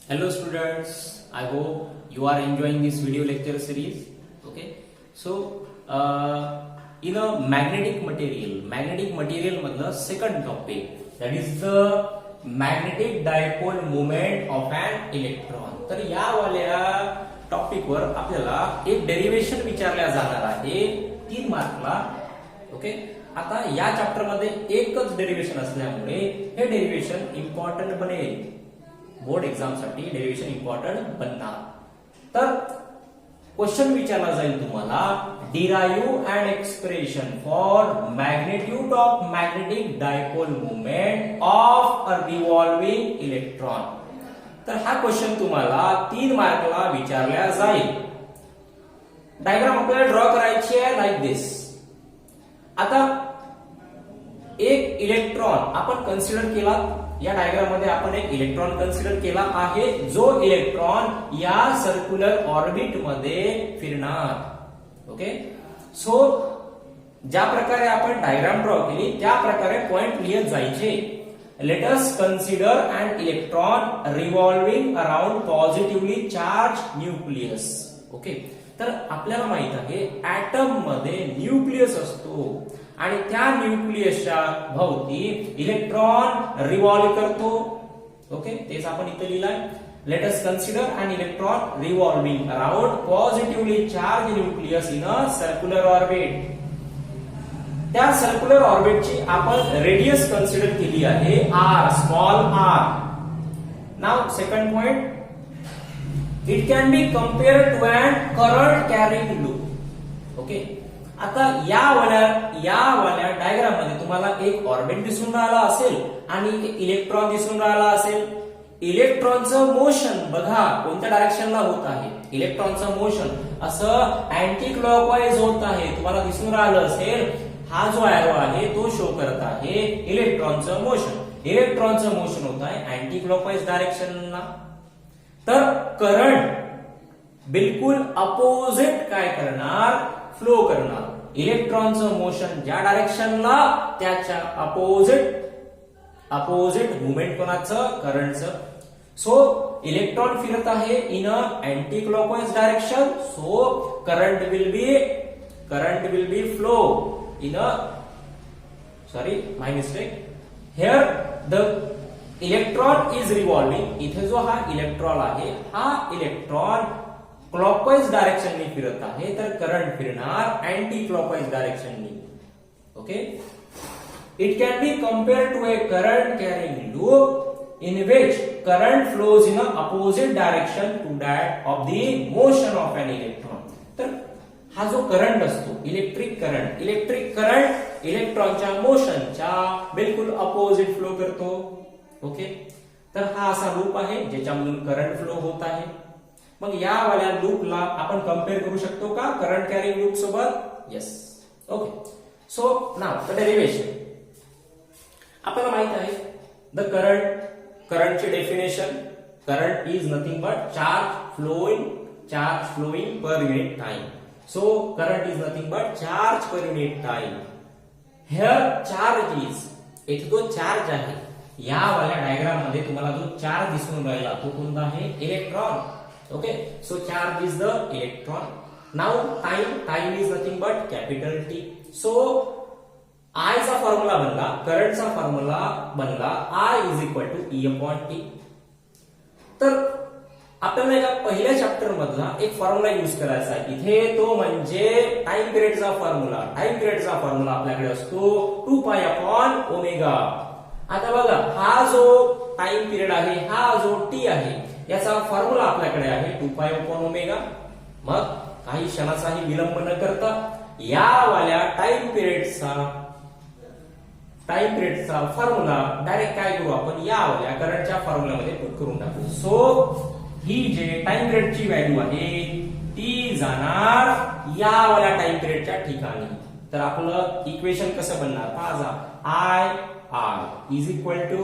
Hello students, I hope you are enjoying this video lecture series. Okay, so in a magnetic material madla second topic, that is the magnetic dipole moment of an electron. तर या वाल्या topic वर आपल्याला एक derivation विचारल्या जाणार आहे 3 मार्कला. Okay, आता या चॅप्टर मध्ये एकच डेरिवेशन असल्यामुळे हे डेरिवेशन इम्पॉर्टंट बनेल. बोर्ड एग्जाम साठी डेरिवेशन इम्पॉर्टंट बनणार. तर क्वेश्चन विचारला जाईल तुम्हाला, derive and expression for magnitude of magnetic dipole movement of a revolving electron. तर हा क्वेश्चन तुम्हाला 3 मार्कला विचारला जाईल. डायग्राम आपल्याला ड्रॉ करायची आहे लाईक दिस. आता एक इलेक्ट्रॉन आपण कन्सिडर केला. या डायग्राम मध्ये आपण एक इलेक्ट्रॉन कन्सिडर केला आहे, जो इलेक्ट्रॉन या सर्क्युलर ऑर्बिट मध्ये फिरणार. ओके, सो ज्या प्रकारे आपण डायग्राम ड्रॉ केली त्या प्रकारे पॉइंट लिहित जायचे. Let us consider an electron revolving around positively charge nucleus. Okay, तर आपल्याला माहित आहे ऍटम मध्ये न्यूक्लियस असतो आणि त्या न्यूक्लियसच्या भोवती इलेक्ट्रॉन रिव्हॉल्व करतो. ओके, तेच आपण इथे लिहिलंय. Let us consider an electron revolving around positively charge nucleus in a circular orbit. त्या सर्क्युलर ऑर्बिटची आपण रेडियस कन्सिडर केली आहे r, small r. Now second point, it can be compared to an current carrying loop. Okay, आता या वाल्या diagram मध्ये तुम्हाला एक ऑर्बिट दिसून राहिला असेल आणि एक इलेक्ट्रॉन दिसून राहिला असेल. इलेक्ट्रॉनचं मोशन बघा कोणत्या डायरेक्शनला होत आहे. इलेक्ट्रॉनचं मोशन असं अँटी क्लॉकवाईज होत आहे. तुम्हाला दिसून राहिलं असेल हा जो एरो आहे तो शो करत आहे इलेक्ट्रॉनचं मोशन. इलेक्ट्रॉनचं मोशन होत आहे अँटी क्लॉकवाईज डायरेक्शनला. तर करंट बिलकुल अपोजिट काय करणार, फ्लो करणार. इलेक्ट्रॉनचं मोशन ज्या डायरेक्शनला त्याच्या अपोजिट मुवमेंट कोणाचं, करंटचं. सो इलेक्ट्रॉन फिरत आहे in a anti clockwise direction. So current will be flow in a, sorry my mistake, here the electron is revolving. इथे जो हा इलेक्ट्रॉन आहे हा इलेक्ट्रॉन क्लॉकवाईज डायरेक्शननी फिरत आहे, तर करंट फिरणार अँटी क्लॉकवाईज डायरेक्शननी. Okay, it can be compared to a current carrying loop in which current flows in a opposite direction to that of the motion of an electron. तर हा जो current असतो electric current इलेक्ट्रॉनच्या मोशनच्या बिलकुल opposite flow करतो. Okay, तर हा असा लूप आहे ज्याच्यामधून करंट फ्लो होत आहे. मग या वाल्या लूपला आपण कंपेअर करू शकतो का करंट कॅरिंग लूप सोबत? Yes. Okay, so now the derivation. आपल्याला माहित आहे द करंटची definition. Current is nothing but charge flowing per unit time. So current is nothing but charge per unit time. Here charge is, इथे तो charge आहे. या वाल्या डायग्राम मध्ये तुम्हाला जो चार्ज दिसून राहिला तो कोणता आहे, electron. Okay, so charge is the electron. Now time is nothing but capital T. So I चा फॉर्म्युला बनला, करंट चा फॉर्म्युला बनला I is equal to E upon T. तर आपल्याला या पहिल्या चॅप्टर मधला एक फॉर्म्युला यूज करायचा आहे इथे, तो म्हणजे टाइम पिरियडचा फॉर्म्युला. टाइम पिरियडचा फॉर्म्युला आपल्याकडे असतो 2 पाय अपॉन ओमेगा. आता बघा हा जो टाइम पिरियड आहे, हा जो टी आहे, याचा फॉर्म्युला आपल्याकडे आहे 2 पाय अपॉन ओमेगा. मग काही क्षणाचाही विलंब न करता या वाल्या टाइम पिरियडचा फॉर्म्युला डायरेक्ट काय करू आपण, या वाल्या करंटच्या फॉर्म्युल्यामध्ये पुट करून टाकू. सो ही जे टाइम पिरियडची व्हॅल्यू आहे ती जाणार या वाल्या टाइम पिरियडच्या ठिकाणी. तर आपलं इक्वेशन कसं बनणार पहा. I is equal to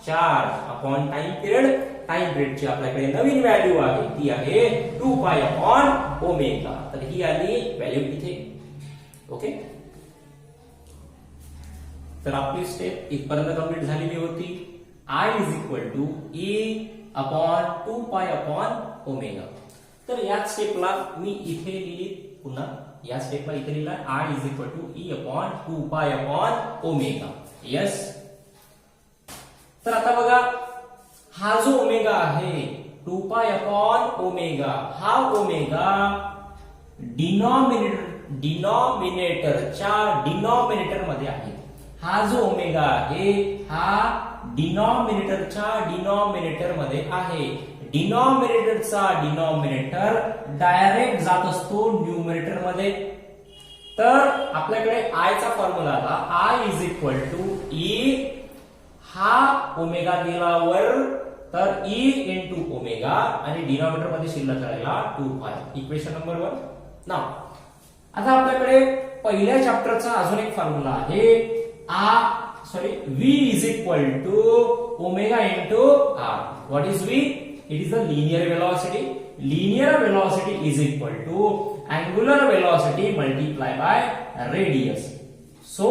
charge upon time पिरियडची आपल्याकडे नवीन व्हॅल्यू आहे ती आहे 2 पाय अपॉन ओमेगा. तर ही आली व्हॅल्यू इथे. ओके, तर आपली स्टेप इथपर्यंत कंप्लीट झालेली होती. I is equal to E upon 2 pi upon omega. तर या स्टेपला मी इथे लिहिली पुन्हा या स्टेपला इथे लिहिला I is equal to E upon 2 pi upon omega. Yes. तर आता बघा हा जो ओमेगा आहे 2 पाय अपॉन ओमेगा, हा ओमेगा डिनॉमिनेटरच्या डिनॉमिनेटर मध्ये आहे. हा जो ओमेगा आहे हा डिनॉमिनेटरच्या डिनॉमिनेटर मध्ये आहे. डिनॉमिनेटरचा डिनॉमिनेटर डायरेक्ट जात असतो न्यूमरेटर मध्ये. तर आपल्याकडे आय चा फॉर्म्युला आला I is equal to E, हा ओमेगा गेला वर तर E इंटू ओमेगा आणि डिनॉमिनेटर मध्ये शिल्लक राहिला 2 पाय. Equation number 1. नाव आता आपल्याकडे पहिल्या चॅप्टरचा अजून एक फॉर्म्युला आहे V is equal to omega into r. What is V? It is the linear velocity. Linear velocity is equal to angular velocity multiplied by radius. So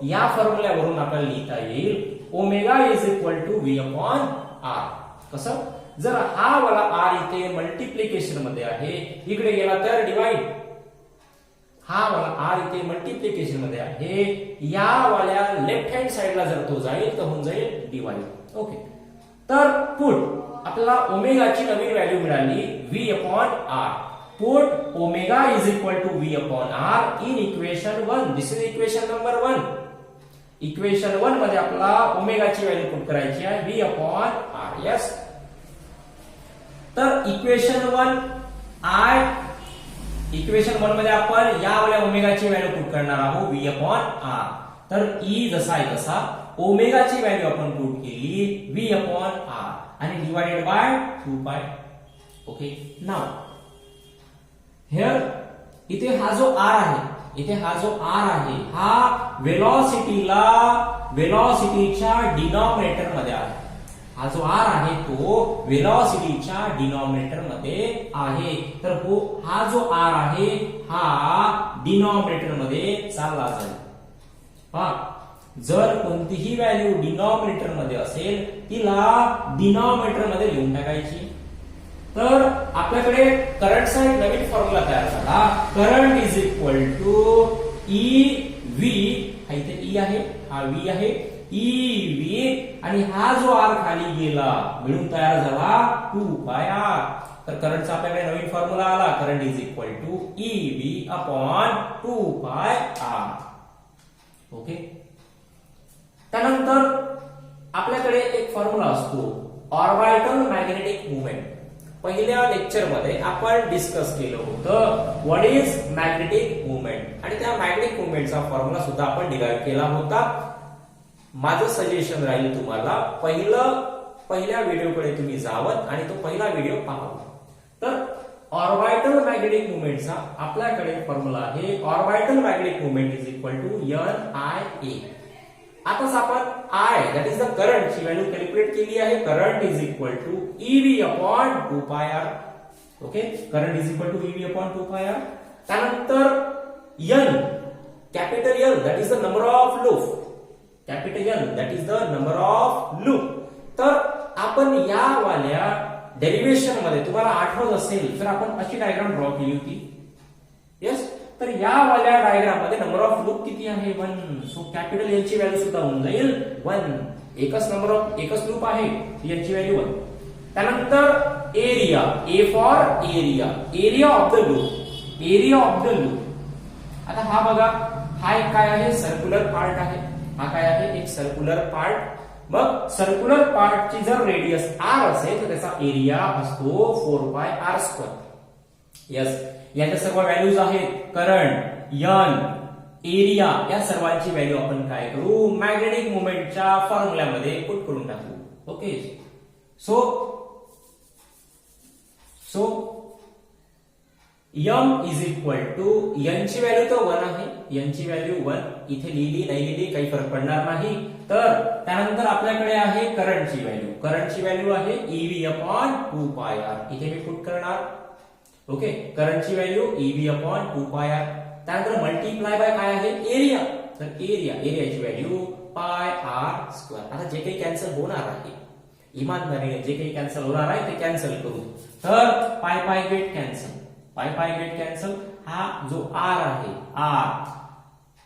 या फॉर्म्युल्यावरून आपल्याला लिहिता येईल omega is equal to V upon r. कसं? जर हा वाला r इथे multiplication मध्ये आहे, इकडे गेला तर डिवाइड. हा वाला r इथे मल्टिप्लिकेशन मध्ये आहे, या वाल्या लेफ्ट हँड साइडला जर तो जाईल तर होऊन जाईल डिवाइड. ओके. तर पुट आपल्याला ओमेगाची नवीन व्हॅल्यू मिळाली V upon r. Put omega is equal to V upon r in equation 1. This is equation number 1. Equation 1 मध्ये आपल्याला ओमेगाची व्हॅल्यू पुट करायची आहे V अपॉन r. यस. तर इक्वेशन 1 मध्ये आपण या वाल्या ओमेगाची व्हॅल्यू पुट करणार आहोत V अपॉन r. तर E जसा आहे तसा ओमेगाची व्हॅल्यू आपण पुट केली V अपॉन r आणि डिवाइडेड बाय 2 पाय. ओके. नाउ हियर इथे हा जो r आहे, इथे हा जो r आहे हा वेलोसिटीच्या डिनॉमिनेटर मध्ये आहे. हा जो r आहे तो वेलोसिटीच्या डिनॉमिनेटर मध्ये आहे. तर हा जो r आहे हा डिनॉमिनेटर मध्ये चालला जाईल. पहा जर कोणतीही व्हॅल्यू डिनॉमिनेटर मध्ये असेल तिला डिनॉमिनेटर मध्ये लिहून टाकायची. तर आपल्याकडे करंटचा एक नवीन फॉर्म्युला तयार झाला. Current is equal to EV. हा इथे E आहे, हा V आहे. EV आणि हा जो R खाली गेला मिळून तयार झाला 2 पाय R. तर करंटचा आपल्याकडे नवीन फॉर्म्युला आला. Current is equal to EV upon 2 pi R. Okay. त्यानंतर आपल्याकडे एक फॉर्म्युला असतो ऑर्बिटल मॅग्नेटिक मोमेंट. पहिल्या लेक्चर मध्ये आपण डिस्कस केलं होतं व्हॉट इज मॅग्नेटिक मोमेंट आणि त्या मॅग्नेटिक मोमेंटचा फॉर्म्युला सुद्धा आपण डिराइव्ह केला होता. माझं सजेशन राहील तुम्हाला पहिल्या व्हिडिओकडे तुम्ही जावं आणि तो पहिला व्हिडिओ पाहावा. तर ऑर्बिटल मॅग्नेटिक मोमेंटचा आपल्याकडे फॉर्म्युला आहे orbital magnetic moment is equal to NIA. आताच आपण I that is the current ची व्हॅल्यू कॅल्क्युलेट केली आहे. Current is equal to EV upon 2 pi R. Okay. Current is equal to EV upon 2 pi R. त्यानंतर N capital L that is the number of loop. Capital N that is the number of loop. तर आपण या वाल्या derivation मध्ये तुम्हाला आठवत असेल तर आपण अशी डायग्राम ड्रॉ केली होती. यस. तर या वाल्या डायग्राम मध्ये नंबर ऑफ लूप किती आहे 1. सो कॅपिटल L ची व्हॅल्यू सुद्धा होऊन जाईल 1. एकच लूप आहे याची व्हॅल्यू 1. त्यानंतर area A for area of the loop. आता हा बघा हा एक काय आहे सर्क्युलर पार्ट आहे. हा काय आहे एक सर्क्युलर पार्ट. मग सर्क्युलर पार्टची जर रेडियस r असेल तर त्याचा एरिया असतो 4 पाय r². यस. याच्या सर्व व्हॅल्यूज आहेत करंट N एरिया या सर्वांची व्हॅल्यू आपण काय करू मॅग्नेटिक मोमेंटच्या फॉर्म्युल्यामध्ये पुट करून टाकू. Okay. So M is equal to N ची व्हॅल्यू तर 1 आहे. N ची व्हॅल्यू 1 इथे लिहिली नाही लिहिली काही फरक पडणार नाही. तर त्यानंतर आपल्याकडे आहे करंटची व्हॅल्यू. करंटची व्हॅल्यू आहे EV अपॉन 2 पाय R. इथे मी पुट करणार. ओके. करंटची value EV upon 2 pi R. त्यानंतर मल्टिप्लाय बाय काय आहे एरिया. तर एरियाची व्हॅल्यू पाय आर स्क्वेअर. आता जे काही कॅन्सल होणार आहे, इमानदारीने जे काही कॅन्सल होणार आहे ते कॅन्सल करू. तर पाय पाय गेट कॅन्सल, पाय पाय गेट कॅन्सल. हा जो आर आहे, आर,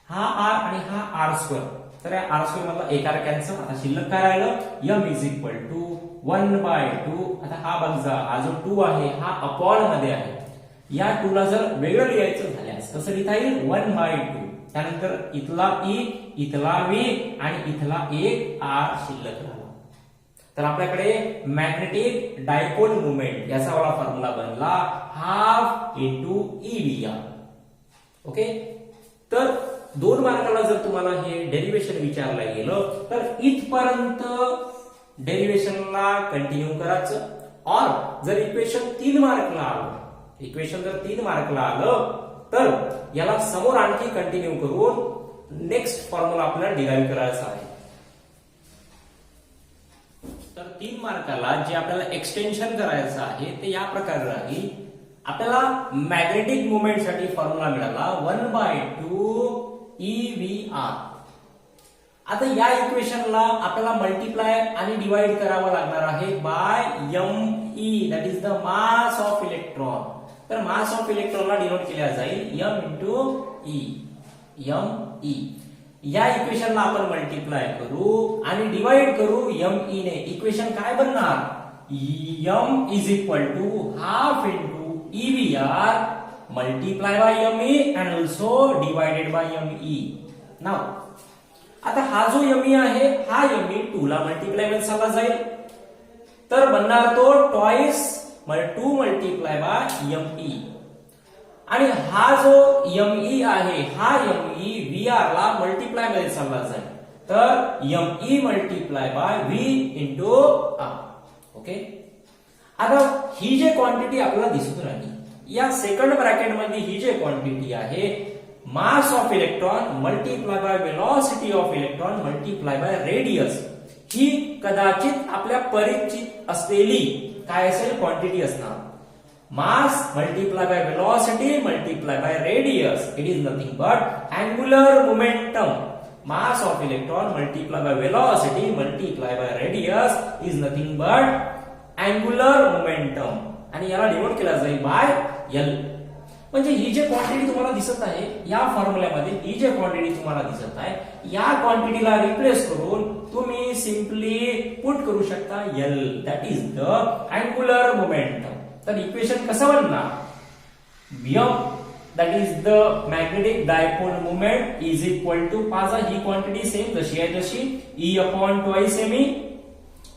हा आर आणि हा आर स्क्वेअर, तर या आर स्क्वेअर मधला एक आर कॅन्सल. आता शिल्लक काय राहिलं, m इज इक्वल टू 1/2. आता हा बघा, हा जो 2 आहे हा अपॉन मध्ये आहे. या 2 ला जर वेगळं लिहायचं झाल्यास कसं लिहिता येईल, 1/2. त्यानंतर इथला ई, इथला व्ही आणि इथला एक आर शिल्लक राहिला. तर आपल्याकडे मॅग्नेटिक डायपोल मुवमेंट याचा वाला फॉर्म्युला बनला हाफ इंटू EVR. ओके. तर 2 मार्काला जर तुम्हाला हे डेरिव्हेशन विचारलं गेलं तर इथपर्यंत डेरिव्हेशनला कंटिन्यू करायचं. और जर इक्वेशन 3 मार्कला आलं, इक्वेशन जर 3 मार्कला आलं तर याला समोर आणखी कंटिन्यू करून नेक्स्ट फॉर्म्युला आपल्याला डिराइव्ह करायचा आहे. तर 3 मार्काला जे आपल्याला एक्सटेन्शन करायचं आहे ते या प्रकारे राहील. आपल्याला मॅग्नेटिक मुवमेंट साठी फॉर्म्युला मिळाला 1/2 EVR. आता या इक्वेशनला आपल्याला मल्टिप्लाय आणि डिवाइड करावं लागणार आहे by me, that is the mass of electron. तर मास ऑफ इलेक्ट्रॉनला डिनोट केला जाईल m इंटू e, me. या इक्वेशनला आपण मल्टिप्लाय करू आणि डिवाइड करू me ने. इक्वेशन काय बनणार, m is equal to half into EVR multiply by me and also divided by me. Now, आता हा जो me आहे हा me 2 ला मल्टिप्लाय मध्ये चालला जाईल, तर बनणार तो ट्वाइस 2 मल्टिप्लाय बाय me. आणि हा जो me आहे हा me VR ला मल्टिप्लाय मध्ये चालला जाईल, तर me multiply bye v into r. Okay. आता ही जे क्वांटिटी आपल्याला दिसून राहिली या सेकंड ब्रॅकेट मध्ये, ही जे क्वांटिटी आहे mass of electron multiply by velocity of electron multiply by radius, ही कदाचित आपल्या परिचित असलेली काय असेल क्वांटिटी असणार. Mass multiply by velocity multiply by radius, it is nothing but angular momentum. Mass of electron multiply by velocity multiply by radius is nothing but angular momentum. आणि याला डिनोट केला जाईल बाय L. म्हणजे ही जे quantity तुम्हाला दिसत आहे या फॉर्म्युल्यामध्ये, ही जे क्वांटिटी तुम्हाला दिसत आहे या क्वांटिटीला रिप्लेस करून तुम्ही सिंपली पुट करू शकता L, that is the angular momentum. तर इक्वेशन कसं बनणार, m that is the magnetic dipole moment is equal to, पाजा ही क्वांटिटी सेम जशी आहे तशी, E upon twice me,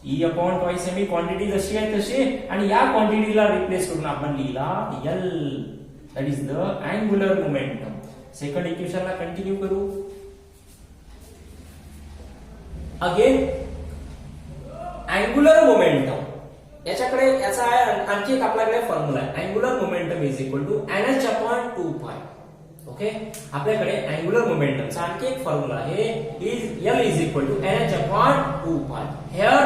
E upon twice me quantity जशी आहे तशी, आणि या क्वांटिटीला रिप्लेस करून आपण लिहिला L, that is the angular momentum. Second इक्वेशनला कंटिन्यू करू. अगेन अँगुलर मोमेंटम, याच्याकडे याचा आणखी एक आपल्याकडे फॉर्म्युला आहे. Angular momentum is equal to NH upon 2π. Okay. आपल्याकडे अँगुलर मोमेंटमचा आणखी एक फॉर्म्युला आहे, L is equal to NH upon 2π. Here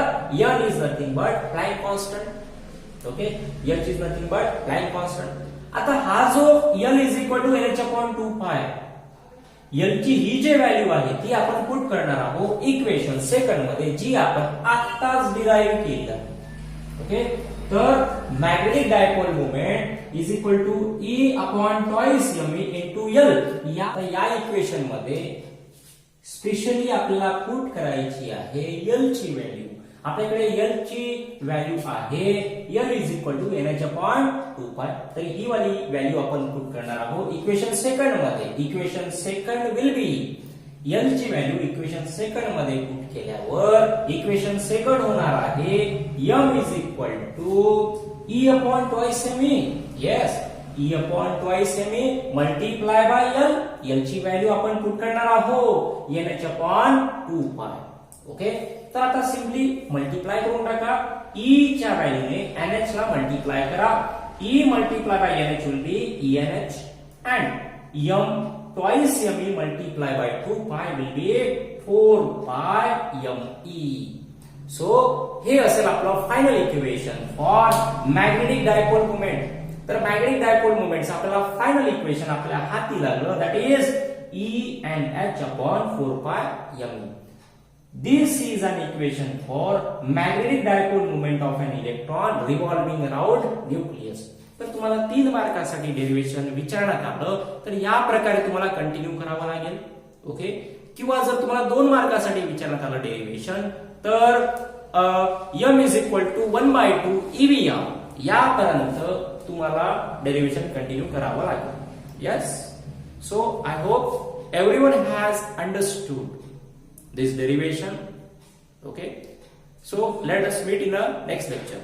L is nothing but Planck constant. Okay. H is nothing but Planck constant. आता हा जो L is equal to NH upon 2π, L ची ही जे व्हॅल्यू आहे ती आपण पुट करणार आहोत इक्वेशन सेकंड मध्ये, जी आपण आत्ताच डिराइव्ह केली आहे. ओके. तर magnetic dipole moment is equal to E upon twice me into L. या इक्वेशन मध्ये स्पेशली आपल्याला पुट करायची आहे L ची व्हॅल्यू. आपल्याकडे L ची व्हॅल्यू आहे L is equal to NH upon 2π. तर ही वाली व्हॅल्यू आपण पुट करणार आहोत इक्वेशन सेकंड मध्ये. Equation second will be, L ची व्हॅल्यू इक्वेशन सेकंड मध्ये पुट केल्यावर इक्वेशन सेकंड होणार आहे m is equal to E upon twice me. Yes, E upon twice me multiply by L. L ची value आपण put करणार आहोत NH अपॉन 2π. ओके. तर आता सिंपली मल्टिप्लाय करून टाका. E च्या व्हॅल्यूने NH ला मल्टिप्लाय करा. E multiply by NH will be ENH and m twice me multiply by 2π will be 4π me. So हे असेल आपलं final equation for magnetic dipole moment. तर मॅग्नेटिक डायपोल मोमेंटचं आपल्याला फायनल इक्वेशन आपल्या हाती लागलं, that is E and H upon 4π me. This is an equation for magnetic dipole moment of an electron revolving around nucleus. तर तुम्हाला 3 मार्कासाठी derivation विचारण्यात आलं तर या प्रकारे तुम्हाला कंटिन्यू करावं लागेल. ओके. किंवा जर तुम्हाला 2 मार्कासाठी विचारण्यात आलं डेरिव्हेशन तर m is equal to 1/2 EVM यापर्यंत तुम्हाला डेरिव्हेशन कंटिन्यू करावं लागेल. Yes. So I hope everyone has understood this derivation. Okay, so let us meet in the next lecture.